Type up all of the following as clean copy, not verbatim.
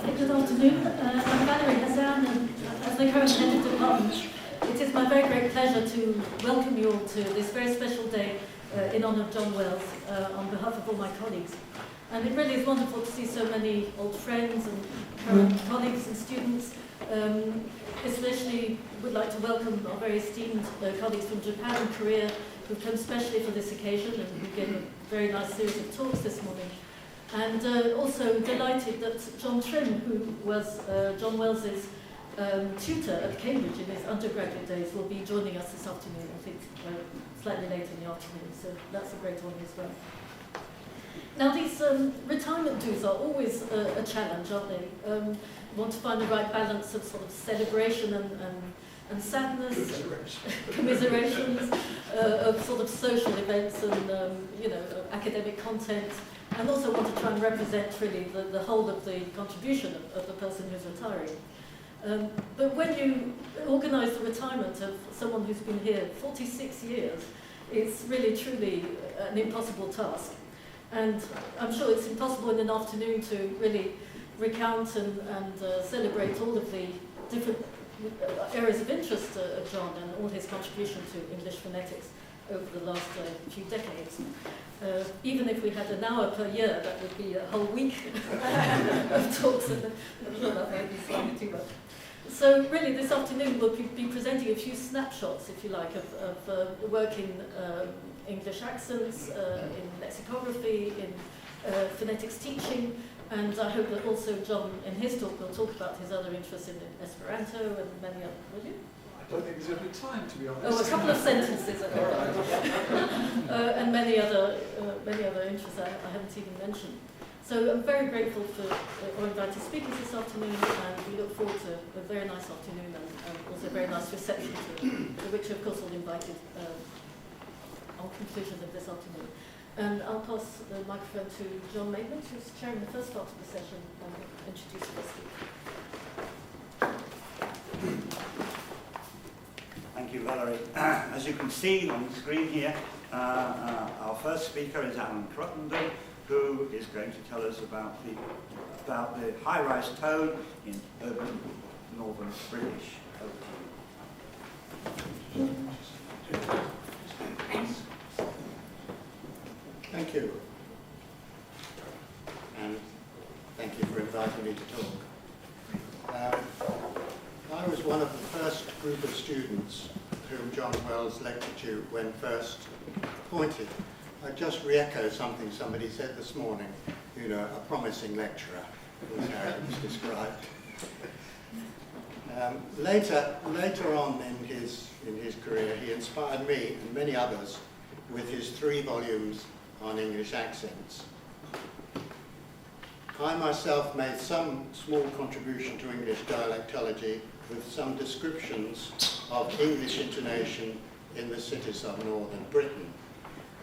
Good afternoon. I'm Valerie Hassan, and as the current head of department, it is my very great pleasure to welcome you all to this very special day in honour of John Wells on behalf of all my colleagues. And it really is wonderful to see so many old friends and current colleagues and students. Especially would like to welcome our very esteemed colleagues from Japan and Korea who've come specially for this occasion and who gave a very nice series of talks this morning. And also delighted that John Trim, who was John Wells's tutor at Cambridge in his undergraduate days, will be joining us this afternoon, I think slightly later in the afternoon, so that's a great honour as well. Now these retirement dues are always a challenge, aren't they? You want to find the right balance of sort of celebration and sadness, commiserations of sort of social events and academic content, and also want to try and represent really the whole of the contribution of the person who's retiring. But when you organise the retirement of someone who's been here 46 years, it's really truly an impossible task. And I'm sure it's impossible in an afternoon to really recount and celebrate all of the different areas of interest of John and all his contribution to English phonetics over the last few decades. Even if we had an hour per year, that would be a whole week of talks, and I'm sure that might be slightly too much. So really this afternoon we'll be presenting a few snapshots, if you like, of work in English accents, in lexicography, in phonetics teaching, and I hope that also John, in his talk, will talk about his other interests in Esperanto and many other. Will you? I don't think there's every time, to be honest. Oh, a couple of sentences, and many other interests I haven't even mentioned. So I'm very grateful for our invited speakers this afternoon, and we look forward to a very nice afternoon and also a very nice reception to which, of course, we'll invite on conclusion of this afternoon. And I'll pass the microphone to John Maitland, who's chairing the first part of the session, and introduce the speaker. Thank you, Valerie. As you can see on the screen here, our first speaker is Cruttenden, who is going to tell us about the high-rise tone in urban northern British. Thank you. And thank you for inviting me to talk. I was one of the first group of students whom John Wells lectured to when first appointed. I just re-echo something somebody said this morning, a promising lecturer was how it was described. Later on in his career, he inspired me and many others with his 3 volumes on English accents. I myself made some small contribution to English dialectology with some descriptions of English intonation in the cities of northern Britain.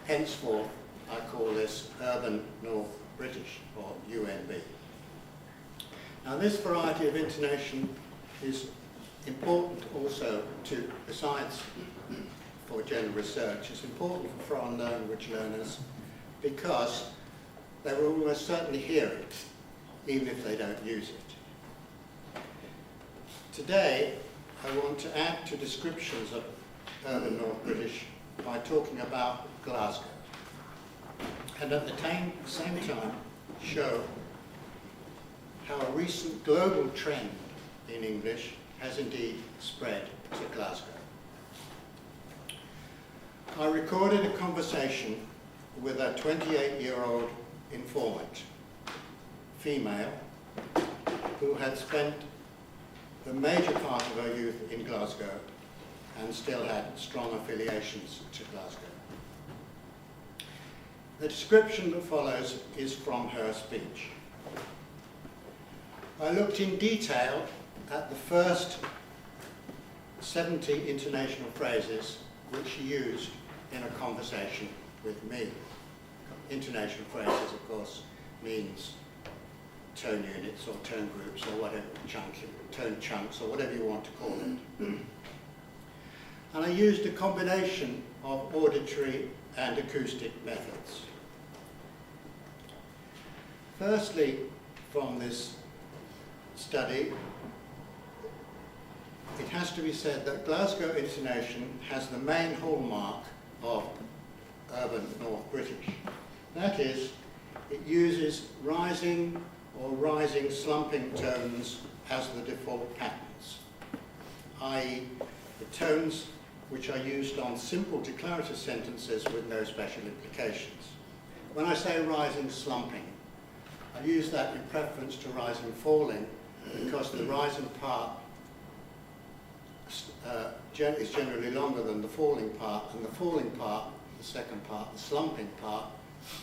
Henceforth, I call this Urban North British, or UNB. Now this variety of intonation is important also besides for general research, it's important for foreign language learners because they will almost certainly hear it, even if they don't use it. Today, I want to add to descriptions of urban North British by talking about Glasgow, and at the same time show how a recent global trend in English has indeed spread to Glasgow. I recorded a conversation with a 28-year-old informant, female, who had spent the major part of her youth in Glasgow and still had strong affiliations to Glasgow. The description that follows is from her speech. I looked in detail at the first 70 intonational phrases which she used in a conversation with me. Intonational phrases, of course, means tone units or tone groups or whatever, tone chunks or whatever you want to call it. And I used a combination of auditory and acoustic methods. Firstly, from this study, it has to be said that Glasgow intonation has the main hallmark of urban North British. That is, it uses rising or rising slumping tones as the default patterns, i.e. the tones which are used on simple declarative sentences with no special implications. When I say rising slumping, I use that in preference to rising falling because the rising part is generally longer than the falling part, and the falling part, the second part, the slumping part,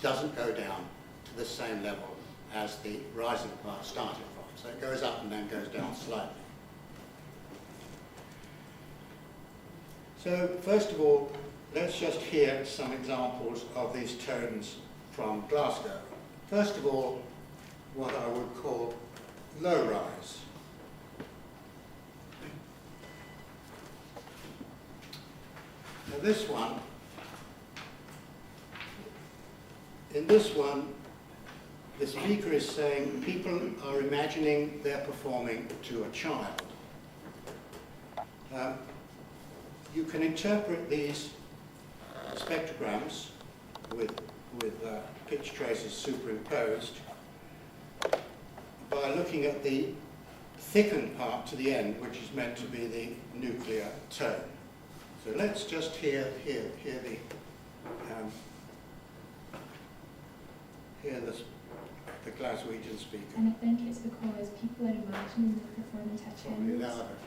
doesn't go down to the same level as the rising part started from. So it goes up and then goes down slightly. So first of all, let's just hear some examples of these tones from Glasgow. First of all, what I would call low rise. Now this one, in this one, the speaker is saying people are imagining they're performing to a child. You can interpret these spectrograms with pitch traces superimposed by looking at the thickened part to the end, which is meant to be the nuclear tone. So let's just hear the Glaswegian speaker. And I think it's because people are imagining they're performing to a Probably child. louder.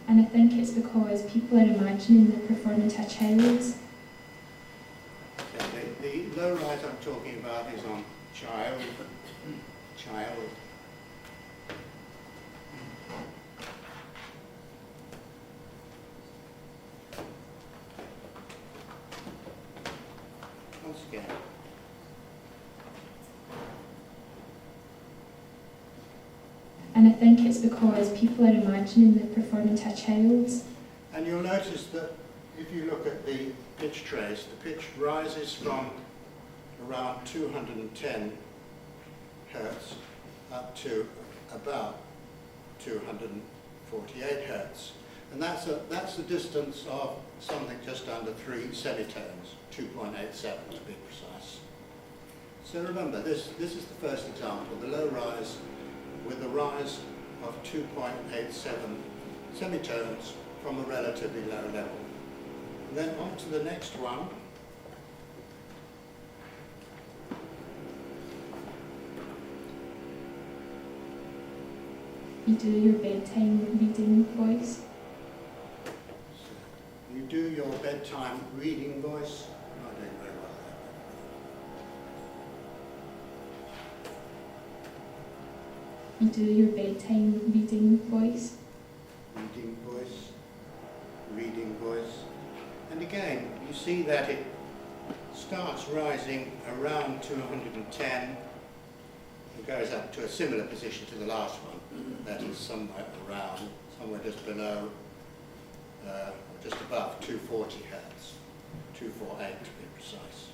And I think it's because people are imagining they're performing to a child. The low rise I'm talking about is on child, child. Once again. And I think it's because people are imagining they're performing to a child. And you'll notice that if you look at the pitch trace, the pitch rises from around 210 hertz up to about 248 hertz. And that's a distance of something just under 3 semitones, 2.87 to be precise. So remember, this is the first example, the low rise with a rise of 2.87 semitones from a relatively low level. And then on to the next one. You do your bedtime reading voice. So you do your bedtime reading voice. I'm not doing very well You do your bedtime reading voice. there. Reading voice, reading voice. And again, you see that it starts rising around 210 and goes up to a similar position to the last one. That is somewhere around, somewhere just below, just above 240 hertz, 248 to be precise.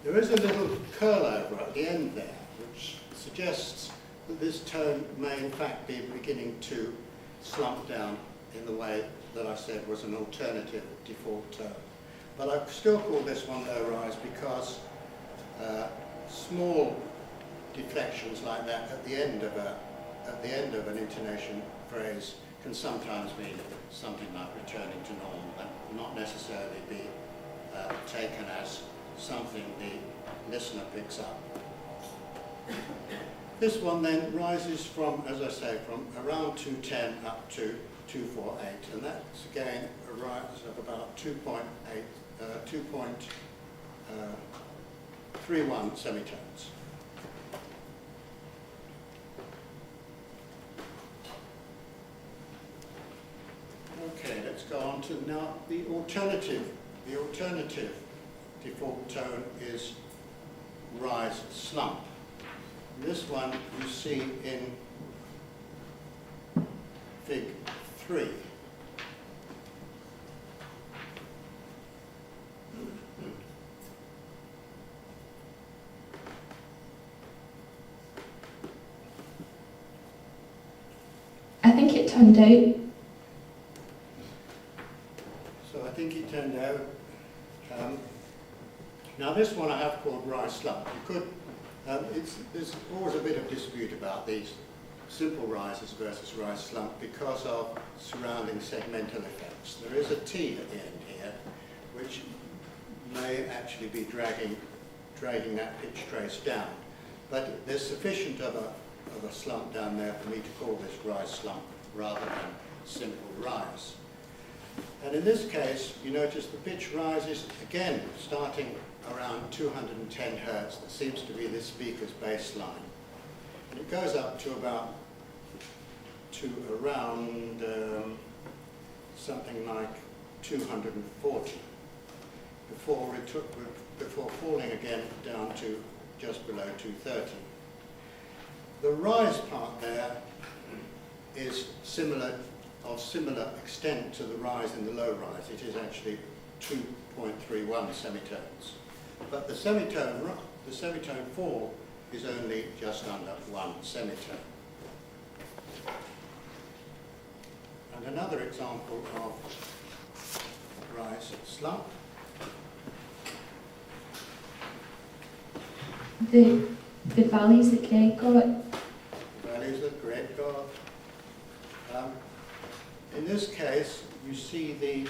There is a little curl over at the end there, which suggests that this tone may in fact be beginning to slump down in the way that I said was an alternative default tone. But I still call this one low rise because small deflections like that at the end of an intonation phrase can sometimes mean something like returning to normal, and not necessarily be taken as something the listener picks up. This one then rises from, as I say, from around 210 up to 248, and that's again a rise of about 2.31 semitones. Okay, let's go on to now the alternative. The alternative default tone is rise slump. This one you see in Fig 3. I think it turned out. So I think it turned out. Now this one I have called rise slump. You could, there's always a bit of dispute about these simple rises versus rise slump because of surrounding segmental effects. There is a T at the end here, which may actually be dragging that pitch trace down. But there's sufficient of a slump down there for me to call this rise slump rather than simple rise. And in this case, you notice the pitch rises again, starting around 210 hertz. That seems to be this speaker's baseline. And it goes up to around something like 240 before falling again down to just below 230. The rise part there is of similar extent to the rise in the low rise. It is actually 2.31 semitones. But the semitone fall is only just under 1 semitone. And another example of rise slump. The values that Greg got. The values that Greg got. In this case, you see the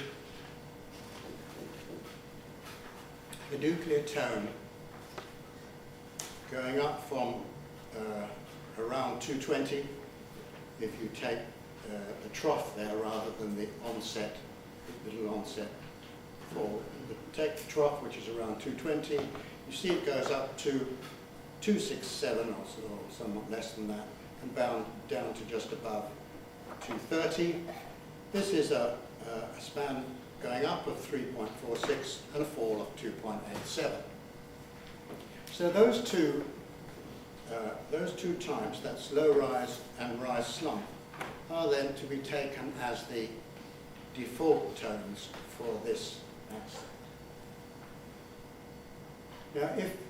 nuclear tone going up from around 220 if you take the trough there rather than the onset, little onset fall. Take the trough, which is around 220, you see it goes up to 267 or somewhat less than that, and down to just above 230. This is a span going up of 3.46 and a fall of 2.87. So those two types, that's low rise and rise slump, are then to be taken as the default tones for this axis. Now,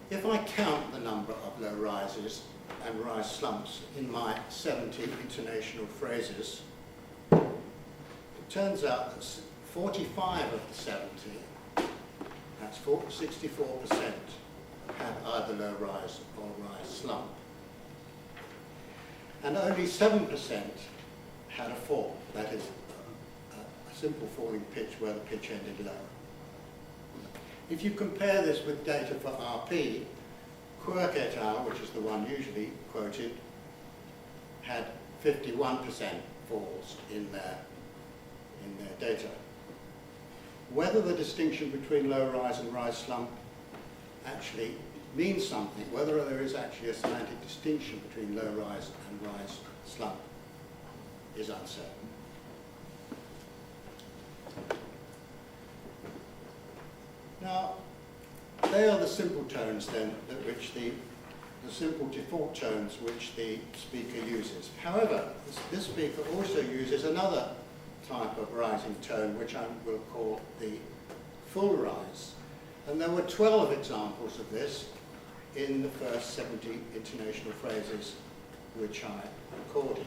if I count the number of low rises and rise slumps in my 70 intonational phrases, it turns out that 45 of the 70, that's 64%, had either low rise or rise slump. And only 7% had a fall, that is a simple falling pitch where the pitch ended low. If you compare this with data for RP, Quirk et al., which is the one usually quoted, had 51% falls in their data. Whether the distinction between low rise and rise slump actually means something, whether there is actually a semantic distinction between low rise and rise slump, is uncertain. Now, they are the simple tones then, which the simple default tones which the speaker uses. However, this speaker also uses another type of rising tone, which I will call the full rise. And there were 12 examples of this in the first 70 intonational phrases which I recorded.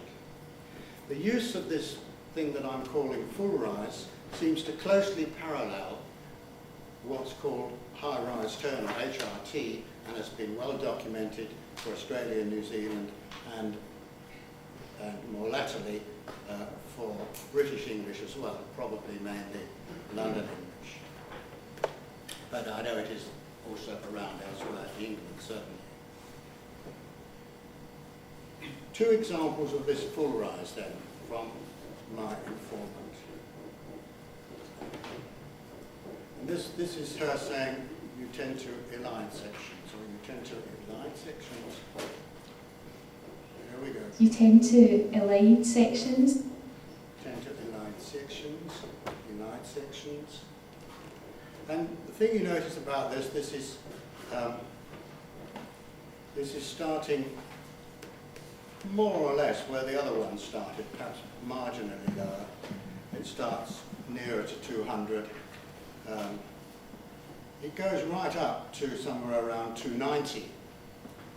The use of this thing that I'm calling full rise seems to closely parallel what's called high rise tone, or HRT, and has been well documented for Australia, New Zealand, and more latterly for British English as well, probably mainly London English. But I know it is also around elsewhere in England, certainly. Two examples of this full rise then from my informant. And this is her saying you tend to align sections, or you tend to align sections. There we go. You tend to elide sections. Tend to align sections, unite sections. And the thing you notice about this is starting more or less where the other one started, perhaps marginally lower. It starts nearer to 200. It goes right up to somewhere around 290,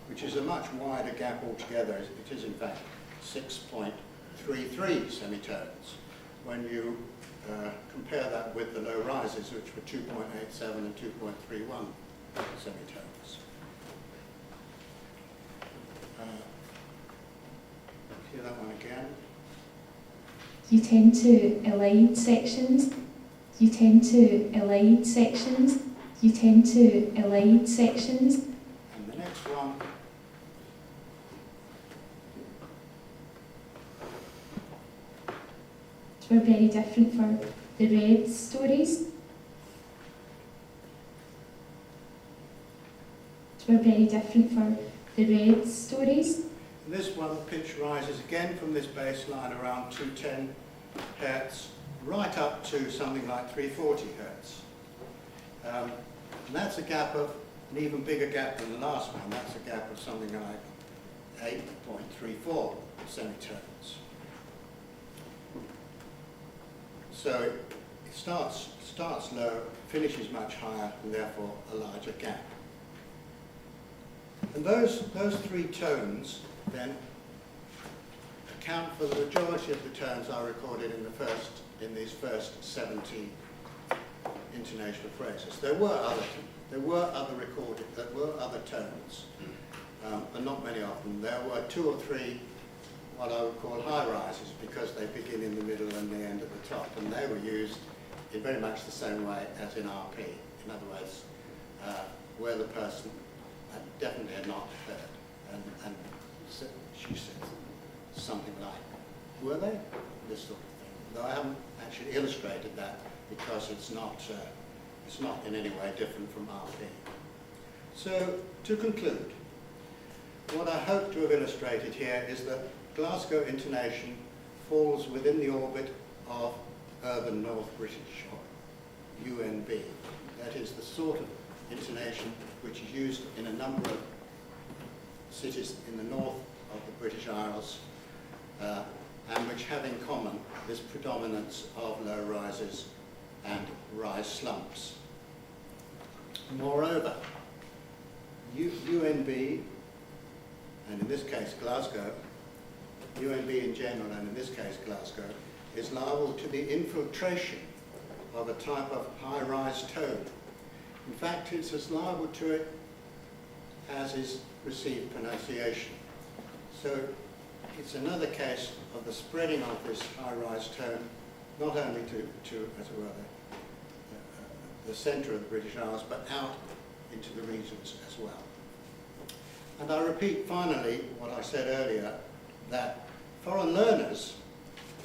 which is a much wider gap altogether. It is in fact 6.33 semitones when you compare that with the low rises, which were 2.87 and 2.31 semitones. Hear that one again. You tend to elide sections. You tend to elide sections. You tend to elide sections. And the next one. Were very different for the red stories. Were very different for the red stories. And this one, the pitch rises again from this baseline around 210 hertz, right up to something like 340 hertz. And that's a gap of an even bigger gap than the last one. That's a gap of something like 8.34 semitones. So it starts low, finishes much higher, and therefore a larger gap. And those three tones then account for the majority of the tones I recorded in these first 70 intonational phrases. There were other tones, but not many of them. There were 2 or 3 what I would call high rises, because they begin in the middle and they end at the top, and they were used in very much the same way as in RP. In other words, where the person definitely had not heard, and she said something like, were they? This sort of thing. Though I haven't actually illustrated that because it's not in any way different from RP. So, to conclude, what I hope to have illustrated here is that Glasgow intonation falls within the orbit of urban North British, or UNB. That is the sort of intonation which is used in a number of cities in the north of the British Isles, and which have in common this predominance of low rises and rise slumps. Moreover, UNB, and in this case Glasgow, UNB in general, and in this case Glasgow, is liable to the infiltration of a type of high-rise tone. In fact, it's as liable to it as is received pronunciation. So it's another case of the spreading of this high-rise tone, not only to as it were, the centre of the British Isles, but out into the regions as well. And I repeat finally what I said earlier, that foreign learners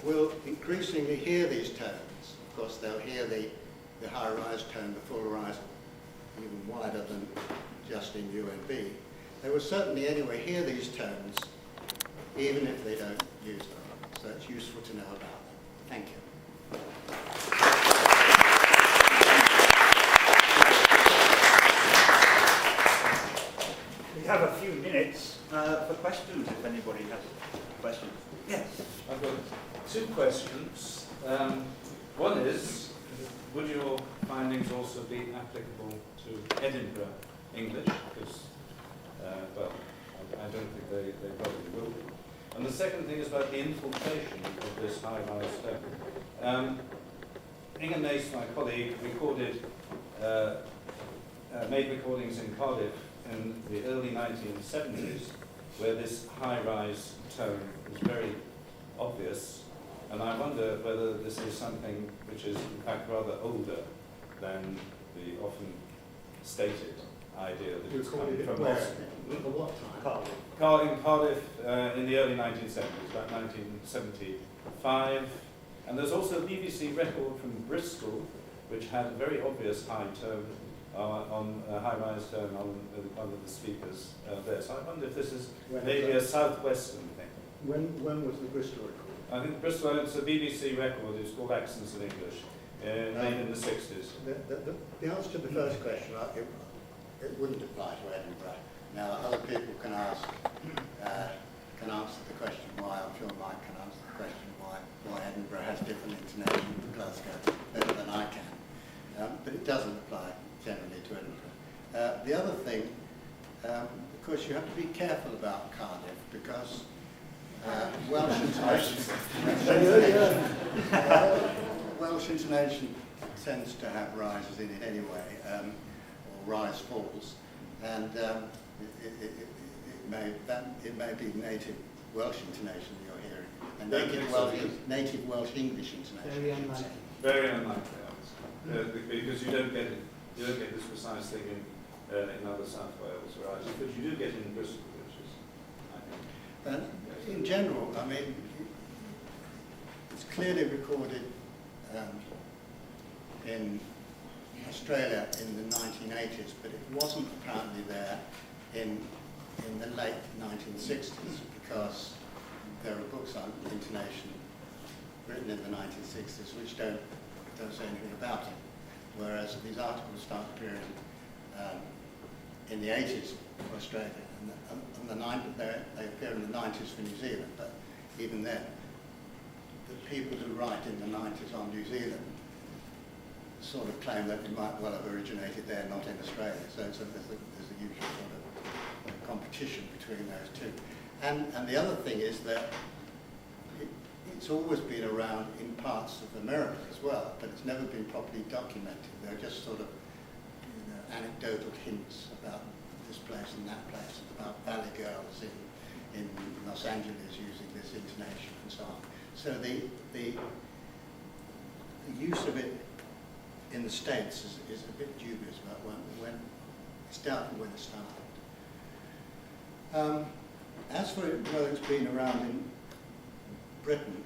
will increasingly hear these tones. Of course, they'll hear the high-rise tone, the full rise, even wider than just in UNB. They will certainly anyway hear these tones, even if they don't use them. So it's useful to know about them. Thank you. We have a few minutes for questions, if anybody has questions. Yes. I've got 2 questions. One is, would your findings also be applicable to Edinburgh English? Because, well, I don't think they probably will be. And the second thing is about the infiltration of this high-rise tone. Ingham Nace, my colleague, made recordings in Cardiff in the early 1970s, where this high-rise tone was very obvious, and I wonder whether this is something which is in fact rather older than the often stated idea that it's coming from Boston. For what time? Carl. In Cardiff in the early 1970s, about 1975, and there's also a BBC record from Bristol which had a very obvious high tone on a high-rise tone on one of the speakers there. So I wonder if this is maybe a southwestern thing. When was the Bristol record? I think Bristol, it's a BBC record, it's called Accents in English, made in the 60s. The answer to the first question, it wouldn't apply to Edinburgh. Now, other people can answer the doesn't apply generally to Edinburgh. The other thing, of course, you have to be careful about Cardiff because Welsh intonation tends to have rises in it anyway, or rise falls, and it may be native Welsh intonation you're hearing, and native Welsh English intonation. Very unlikely. Very unlikely, because you don't get it. You don't get this precise thing in other South Wales rises, but you do get it in Bristol, which is, I think. In general, I mean, it's clearly recorded in Australia in the 1980s, but it wasn't apparently there in the late 1960s because there are books on intonation written in the 1960s which don't say anything about it, whereas these articles start appearing in the 80s for Australia, and they appear in the 90s for New Zealand, but even then, the people who write in the 90s on New Zealand sort of claim that it might well have originated there, not in Australia. So there's a usual sort of competition between those two. And the other thing is that it's always been around in parts of America as well, but it's never been properly documented. They're just sort of anecdotal hints about this place and that place, about Valley Girls in Los Angeles using this intonation and so on. So the use of it in the States is a bit dubious about when it's doubtful when it started. As for whether it's been around in Britain,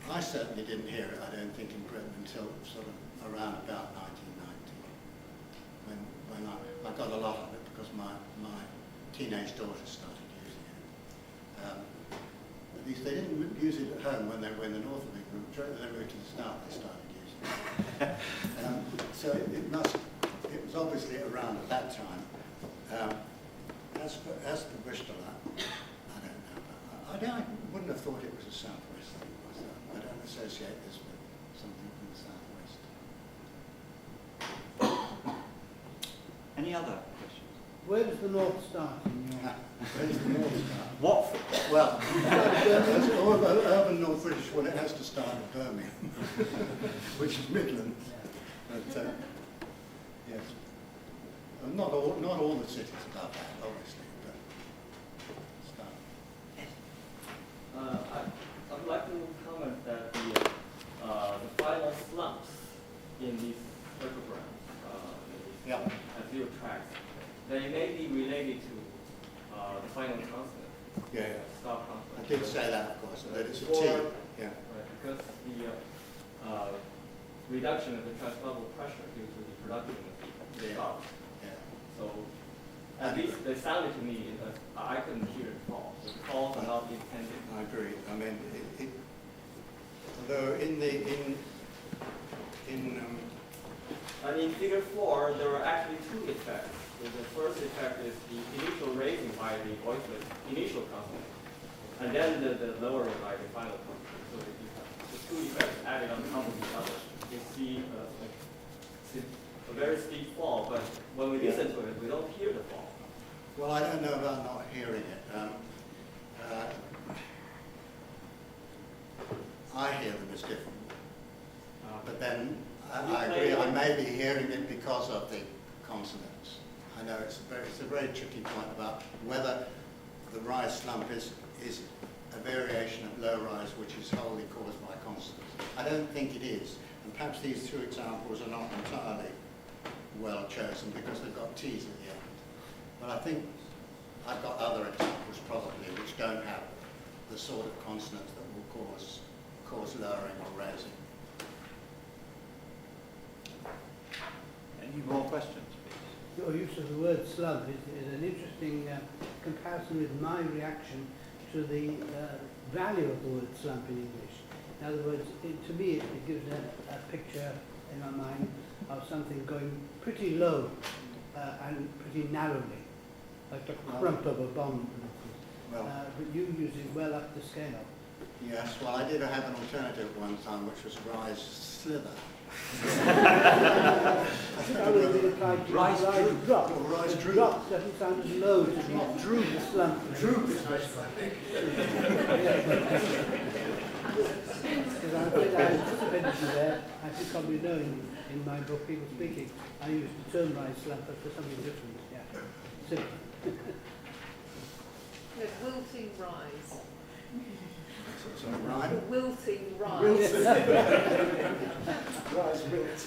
I certainly didn't hear it, I don't think, in Britain until sort of around about 1990, when I got a lot of it because my teenage daughter started using it. At least they didn't use it at home when they were in the north of England. When they moved to the south, they started using it. So it was obviously around at that time. As for Bristol, I don't know. I wouldn't have thought it was a southwest thing. I don't associate this with something from the southwest. Any other questions? Where does the north start in your... Where does the north start? What? Well, as all urban North British, well, it has to start at Birmingham, which is Midlands. But yes, not all the cities about that, obviously. But start. I would like to comment that the final slumps in these spectrograms, Yeah. and field tracks, they may be related to the final consonant. Yeah. Stop consonant. I did say that, of course, that it's a T. Yeah. Right, because the reduction of the translevel pressure due to the production of the stops. Yeah. So at least they sounded to me that I couldn't hear it fall. So the falls are not intended. I agree. I mean, although in And in figure 4, there are actually two effects. The first effect is the initial raising by the voiceless initial consonant, and then the lowering by the final consonant. So you have the two effects added on top of each other. You see a very steep fall, but when we listen to it, we don't hear the fall. well, I don't know about not hearing it. I hear them as different, but then I agree. I may be hearing it because of the consonants. I know it's a very tricky point about whether the rise slump is a variation of low rise which is wholly caused by consonants. I don't think it is, and perhaps these two examples are not entirely well chosen because they've got T's at the end. But I think I've got other examples probably which don't have the sort of consonants that will cause lowering or raising. Any more questions, please? Your use of the word slump is an interesting comparison with my reaction to the value of the word slump in English. In other words, to me it gives a picture in my mind of something going pretty low and pretty narrowly, like the crump of a bomb, for instance. Well, But you use it well up the scale. Yes, well, I did have an alternative one time, which was rise slither. That would be applied to rise drop. Or rise droop. Drop doesn't sound as low to me. Droop is slump. Droop is nice, I think. Because I think I anticipated you there, as you probably know in my book, People Speaking, I used the term rise slumper for something different. Yeah. Simple. The wilting rise. So, right. Wilting rise. Rise wilt.